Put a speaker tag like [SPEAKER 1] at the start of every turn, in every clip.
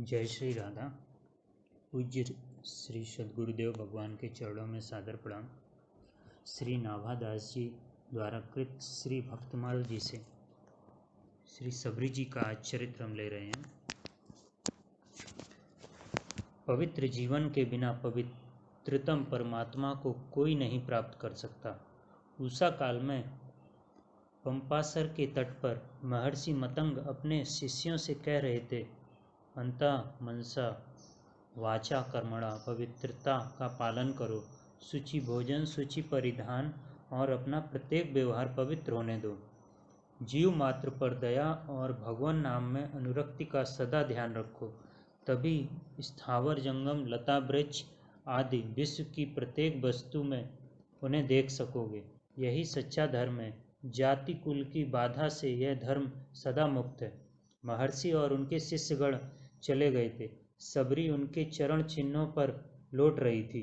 [SPEAKER 1] जय श्री राधा। पूज्य श्री सद्गुरुदेव भगवान के चरणों में सादर प्रणाम। श्री नाभादास जी द्वारा कृत श्री भक्तमाल जी से श्री सबरी जी का आज चरित्र हम ले रहे हैं। पवित्र जीवन के बिना पवित्रतम परमात्मा को कोई नहीं प्राप्त कर सकता। उषा काल में पंपासर के तट पर महर्षि मतंग अपने शिष्यों से कह रहे थे, अंतः मनसा वाचा कर्मणा पवित्रता का पालन करो, शुचि भोजन, शुचि परिधान और अपना प्रत्येक व्यवहार पवित्र होने दो। जीव मात्र पर दया और भगवान नाम में अनुरक्ति का सदा ध्यान रखो, तभी स्थावर जंगम लता वृक्ष आदि विश्व की प्रत्येक वस्तु में उन्हें देख सकोगे। यही सच्चा धर्म है। जाति कुल की बाधा से यह धर्म सदा मुक्त है। महर्षि और उनके शिष्यगण चले गए थे। सबरी उनके चरण चिन्हों पर लौट रही थी,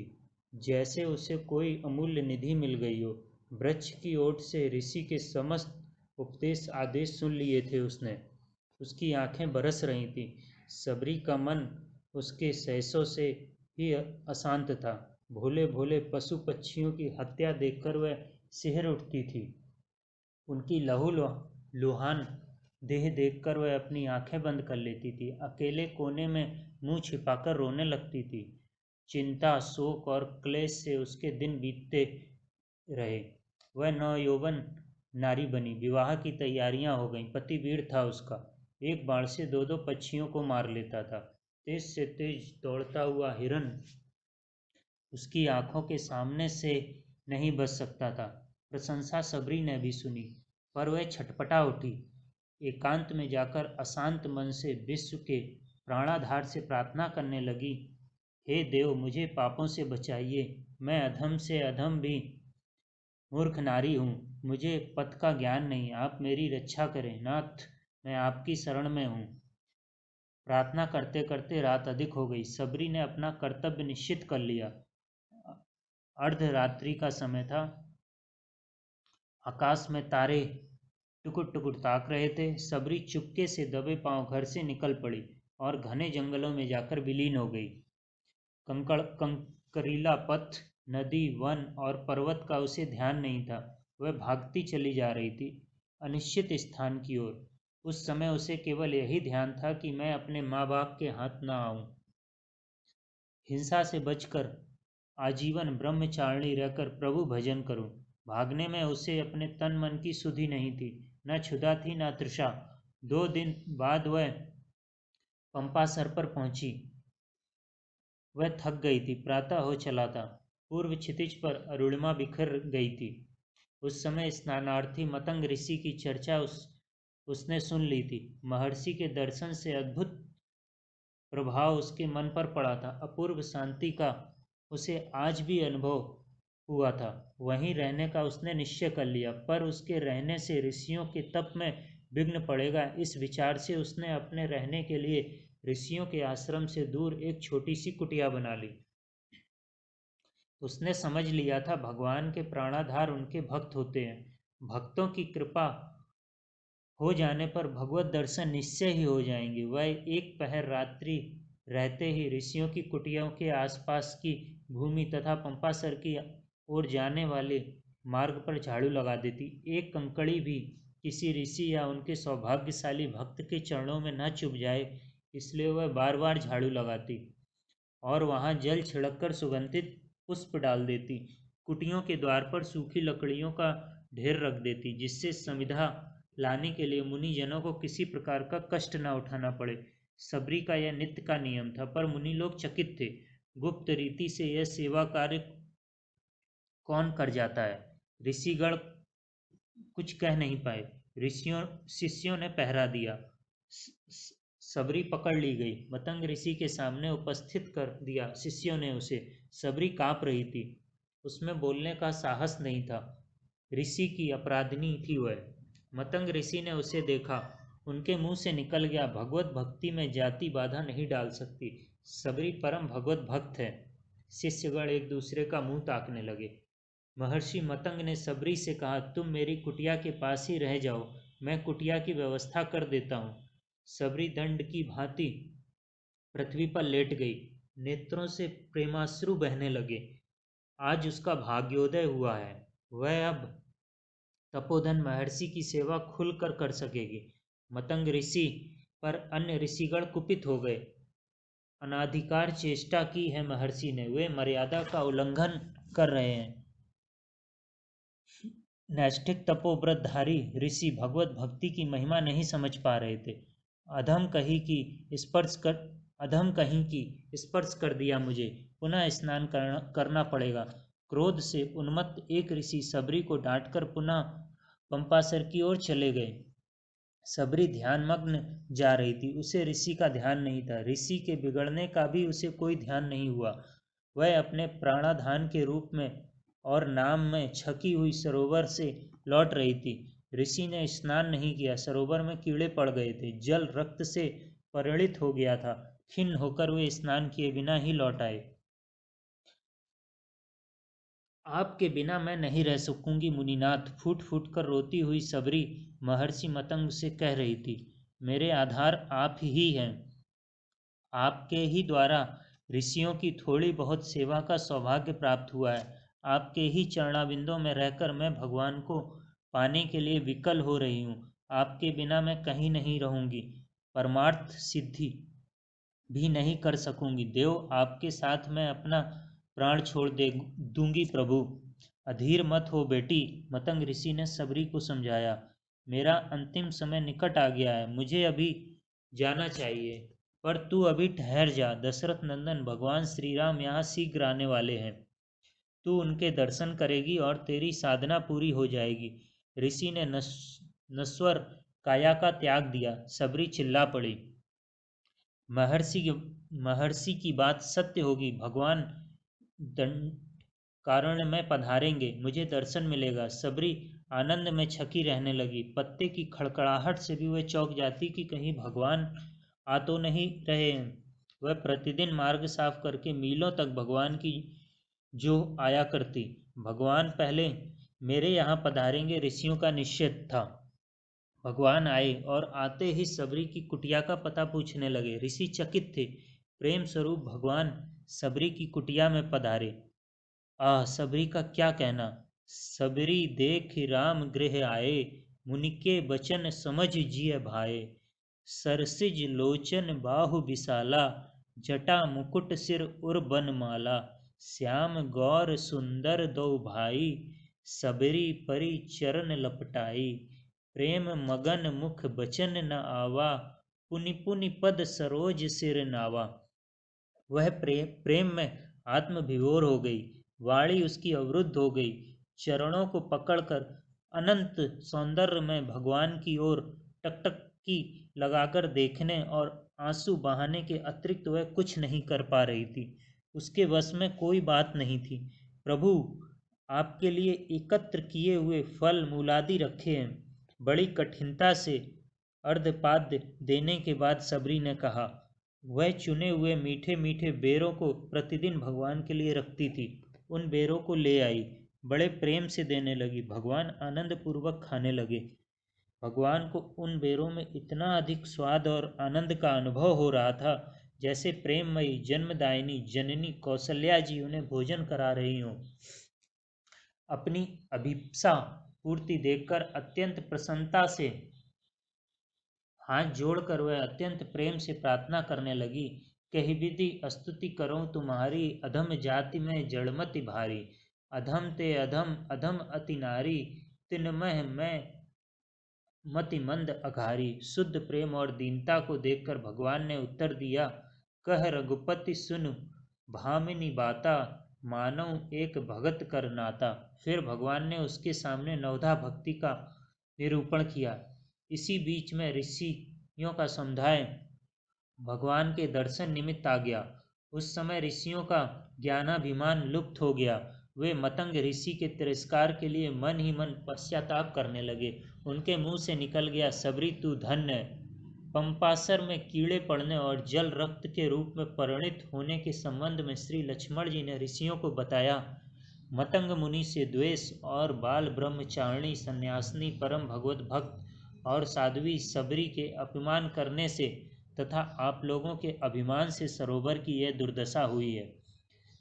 [SPEAKER 1] जैसे उसे कोई अमूल्य निधि मिल गई हो। वृक्ष की ओट से ऋषि के समस्त उपदेश आदेश सुन लिए थे उसने। उसकी आंखें बरस रही थीं। सबरी का मन उसके सहसों से ही अशांत था। भोले भोले पशु पक्षियों की हत्या देखकर वह सिहर उठती थी। उनकी लहू लुहान देह देखकर वह अपनी आंखें बंद कर लेती थी। अकेले कोने में मुंह छिपाकर रोने लगती थी। चिंता, शोक और क्लेश से उसके दिन बीतते रहे। वह नवयौवन नारी बनी। विवाह की तैयारियां हो गईं। पति वीर था उसका। एक बाण से दो दो पक्षियों को मार लेता था। तेज से तेज दौड़ता हुआ हिरन उसकी आंखों के सामने से नहीं बच सकता था। प्रशंसा सबरी ने भी सुनी, पर वह छटपटा उठी। एकांत में जाकर अशांत मन से विश्व के प्राणाधार से प्रार्थना करने लगी, हे देव, मुझे पापों से बचाइए। मैं अधम से अधम भी मूर्ख नारी हूँ। मुझे पथ का ज्ञान नहीं। आप मेरी रक्षा करें नाथ, मैं आपकी शरण में हूँ। प्रार्थना करते करते रात अधिक हो गई। सबरी ने अपना कर्तव्य निश्चित कर लिया। अर्धरात्रि का समय था। आकाश में तारे टुकुर टुकुर ताक रहे थे। सबरी चुपके से दबे पांव घर से निकल पड़ी और घने जंगलों में जाकर विलीन हो गई। कंकरीला पथ, नदी, वन और पर्वत का उसे ध्यान नहीं था। वह भागती चली जा रही थी अनिश्चित स्थान की ओर। उस समय उसे केवल यही ध्यान था कि मैं अपने माँ बाप के हाथ न आऊं। हिंसा से बचकर आजीवन ब्रह्मचारिणी रहकर प्रभु भजन करूं। भागने में उसे अपने तन मन की सुधि नहीं थी। न क्षुधा थी न तृषा। 2 दिन बाद वह पंपासर पर पहुंची। वह थक गई थी। प्रातः हो चला था। पूर्व क्षितिज पर अरुणिमा बिखर गई थी। उस समय स्नानार्थी मतंग ऋषि की चर्चा उसने सुन ली थी। महर्षि के दर्शन से अद्भुत प्रभाव उसके मन पर पड़ा था। अपूर्व शांति का उसे आज भी अनुभव हुआ था। वहीं रहने का उसने निश्चय कर लिया, पर उसके रहने से ऋषियों के तप में विघ्न पड़ेगा। इस विचार से उसने अपने रहने के लिए ऋषियों के आश्रम से दूर एक छोटी सी कुटिया बना ली। उसने समझ लिया था, भगवान के प्राणाधार उनके भक्त होते हैं। भक्तों की कृपा हो जाने पर भगवत दर्शन निश्चय ही हो जाएंगे। वह एक पहर रात्रि रहते ही ऋषियों की कुटियाओं के आसपास की भूमि तथा पंपासर की ओर जाने वाले मार्ग पर झाड़ू लगा देती। एक कंकड़ी भी किसी ऋषि या उनके सौभाग्यशाली भक्त के चरणों में न चुभ जाए, इसलिए वह बार बार झाड़ू लगाती और वहां जल छिड़ककर सुगंधित पुष्प डाल देती। कुटियों के द्वार पर सूखी लकड़ियों का ढेर रख देती, जिससे संविदा लाने के लिए मुनिजनों को किसी प्रकार का कष्ट न उठाना पड़े। सबरी का यह नित्य का नियम था, पर मुनि लोग चकित थे। गुप्त रीति से यह सेवा कार्य कौन कर जाता है? ऋषिगण कुछ कह नहीं पाए। ऋषियों शिष्यों ने पहरा दिया। सबरी पकड़ ली गई। मतंग ऋषि के सामने उपस्थित कर दिया शिष्यों ने उसे। सबरी कांप रही थी। उसमें बोलने का साहस नहीं था। ऋषि की अपराधिनी थी वह। मतंग ऋषि ने उसे देखा। उनके मुंह से निकल गया, भगवत भक्ति में जाति बाधा नहीं डाल सकती। सबरी परम भगवत भक्त है। शिष्यगण एक दूसरे का मुंह ताकने लगे। महर्षि मतंग ने सबरी से कहा, तुम मेरी कुटिया के पास ही रह जाओ, मैं कुटिया की व्यवस्था कर देता हूँ। सबरी दंड की भांति पृथ्वी पर लेट गई। नेत्रों से प्रेमाश्रु बहने लगे। आज उसका भाग्योदय हुआ है। वह अब तपोधन महर्षि की सेवा खुलकर कर सकेगी। मतंग ऋषि पर अन्य ऋषिगण कुपित हो गए। अनाधिकार चेष्टा की है महर्षि ने, वे मर्यादा का उल्लंघन कर रहे हैं। नैष्ठिक तपोव्रतधारी ऋषि भगवत भक्ति की महिमा नहीं समझ पा रहे थे। अधम कहीं की स्पर्श कर दिया, मुझे पुनः स्नान करना पड़ेगा। क्रोध से उन्मत्त एक ऋषि सबरी को डांटकर पुनः पंपासर की ओर चले गए। सबरी ध्यानमग्न जा रही थी, उसे ऋषि का ध्यान नहीं था। ऋषि के बिगड़ने का भी उसे कोई ध्यान नहीं हुआ। वह अपने प्राणाधान के रूप में और नाम में छकी हुई सरोवर से लौट रही थी। ऋषि ने स्नान नहीं किया, सरोवर में कीड़े पड़ गए थे, जल रक्त से परिणित हो गया था। खिन्न होकर वे स्नान किए बिना ही लौट आए। आपके बिना मैं नहीं रह सकूंगी मुनिनाथ, फूट फूट कर रोती हुई सबरी महर्षि मतंग से कह रही थी। मेरे आधार आप ही हैं। आपके ही द्वारा ऋषियों की थोड़ी बहुत सेवा का सौभाग्य प्राप्त हुआ है। आपके ही चरणाबिंदों में रहकर मैं भगवान को पाने के लिए विकल हो रही हूँ। आपके बिना मैं कहीं नहीं रहूंगी, परमार्थ सिद्धि भी नहीं कर सकूंगी। देव, आपके साथ मैं अपना प्राण छोड़ दे दूंगी प्रभु। अधीर मत हो बेटी, मतंग ऋषि ने सबरी को समझाया। मेरा अंतिम समय निकट आ गया है, मुझे अभी जाना चाहिए। पर तू अभी ठहर जा, दशरथ नंदन भगवान श्री राम यहाँ शीघ्र आने वाले हैं। तू उनके दर्शन करेगी और तेरी साधना पूरी हो जाएगी। ऋषि ने नश्वर काया का त्याग दिया। सबरी चिल्ला पड़ी, महर्षि महर्षि की बात सत्य होगी। भगवान दंड कारण में पधारेंगे, मुझे दर्शन मिलेगा। सबरी आनंद में छकी रहने लगी। पत्ते की खड़खड़ाहट से भी वह चौंक जाती कि कहीं भगवान आ तो नहीं रहे हैं। वह प्रतिदिन मार्ग साफ करके मीलों तक भगवान की जो आया करती। भगवान पहले मेरे यहाँ पधारेंगे, ऋषियों का निश्चय था। भगवान आए और आते ही सबरी की कुटिया का पता पूछने लगे। ऋषि चकित थे। प्रेम स्वरूप भगवान सबरी की कुटिया में पधारे। आह, सबरी का क्या कहना। सबरी देख राम गृह आए, मुनि के बचन समझ जिय भाए। सरसिज लोचन बाहु विशाला, जटा मुकुट सिर उर बनमाला। श्याम गौर सुंदर दो भाई, सबरी परी चरण लपटाई। प्रेम मगन मुख बचन न आवा, पुनि पुनि पद सरोज सिर नावा। वह प्रेम में आत्म विभोर हो गई। वाणी उसकी अवरुद्ध हो गई। चरणों को पकड़कर अनंत सौंदर्य में भगवान की ओर टकटकी लगाकर देखने और आंसू बहाने के अतिरिक्त वह कुछ नहीं कर पा रही थी। उसके वश में कोई बात नहीं थी। प्रभु, आपके लिए एकत्र किए हुए फल मूलादि रखे हैं। बड़ी कठिनता से अर्धपाद्य देने के बाद सबरी ने कहा। वह चुने हुए मीठे मीठे बेरों को प्रतिदिन भगवान के लिए रखती थी। उन बेरों को ले आई, बड़े प्रेम से देने लगी। भगवान आनंद पूर्वक खाने लगे। भगवान को उन बेरों में इतना अधिक स्वाद और आनंद का अनुभव हो रहा था, जैसे प्रेममयी जन्मदायिनी जननी कौशल्या जी उन्हें भोजन करा रही हों। अपनी अभिप्सा पूर्ति देखकर अत्यंत प्रसन्नता से हाथ जोड़कर वह अत्यंत प्रेम से प्रार्थना करने लगी। कही विधि स्तुति करो तुम्हारी, अधम जाति में जड़मति भारी। अधम ते अधम अधम अति नारी, तिनमह मैं मति मंद अघारी। शुद्ध प्रेम और दीनता को देखकर भगवान ने उत्तर दिया। कह रघुपति सुन भामिनी बाता, मानव एक भगत कर नाता। फिर भगवान ने उसके सामने नवधा भक्ति का निरूपण किया। इसी बीच में ऋषियों का समुदाय भगवान के दर्शन निमित्त आ गया। उस समय ऋषियों का ज्ञानाभिमान लुप्त हो गया। वे मतंग ऋषि के तिरस्कार के लिए मन ही मन पश्चाताप करने लगे। उनके मुंह से निकल गया, सबरी तू धन्य है। पंपासर में कीड़े पड़ने और जल रक्त के रूप में परिणित होने के संबंध में श्री लक्ष्मण जी ने ऋषियों को बताया। मतंग मुनि से द्वेष और बाल ब्रह्मचारिणी सन्यासिनी परम भगवत भक्त और साध्वी सबरी के अपमान करने से तथा आप लोगों के अभिमान से सरोवर की यह दुर्दशा हुई है।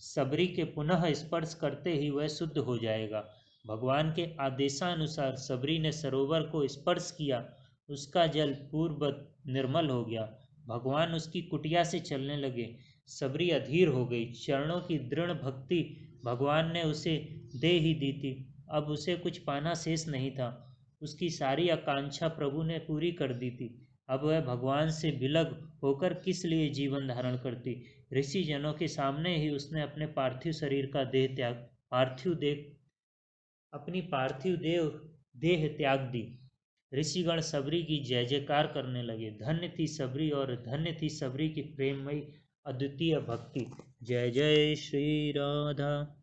[SPEAKER 1] सबरी के पुनः स्पर्श करते ही वह शुद्ध हो जाएगा। भगवान के आदेशानुसार सबरी ने सरोवर को स्पर्श किया, उसका जल पूर्ववत निर्मल हो गया। भगवान उसकी कुटिया से चलने लगे। सबरी अधीर हो गई। चरणों की दृढ़ भक्ति भगवान ने उसे दे ही दी थी, अब उसे कुछ पाना शेष नहीं था। उसकी सारी आकांक्षा प्रभु ने पूरी कर दी थी। अब वह भगवान से विलग होकर किस लिए जीवन धारण करती। ऋषि जनों के सामने ही उसने अपने पार्थिव शरीर का अपनी पार्थिव देह त्याग दी। ऋषिगण सबरी की जय जयकार करने लगे। धन्य थी सबरी और धन्य थी सबरी की प्रेममयी अद्वितीय भक्ति। जय जय श्री राधा।